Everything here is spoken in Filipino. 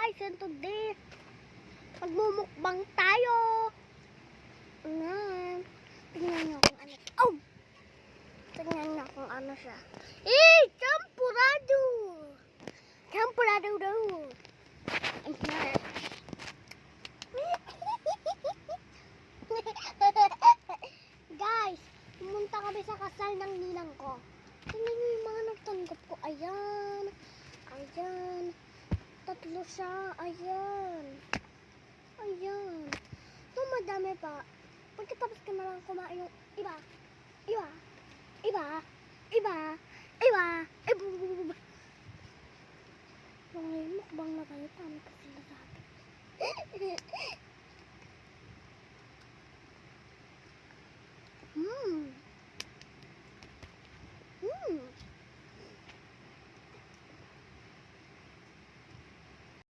guys, and today magmumukbang tayo. Tingnan nyo kung ano. Oh! Tingnan nyo kung ano siya. Champurado! Champurado daw. Ayan. Guys, pumunta kami sa kasal ng ninang ko. Tingnan nyo yung mga nagtanggap ko. Ayan. Ayan. Tatlo siya. Ayan. Ayan. Ito madami pa. Pagkatapos ka na lang kumain yung iba. Iba. Iba. Iba. Iba. Iba. Ngayon, mukbang na tayo. Tama kasi na sabi.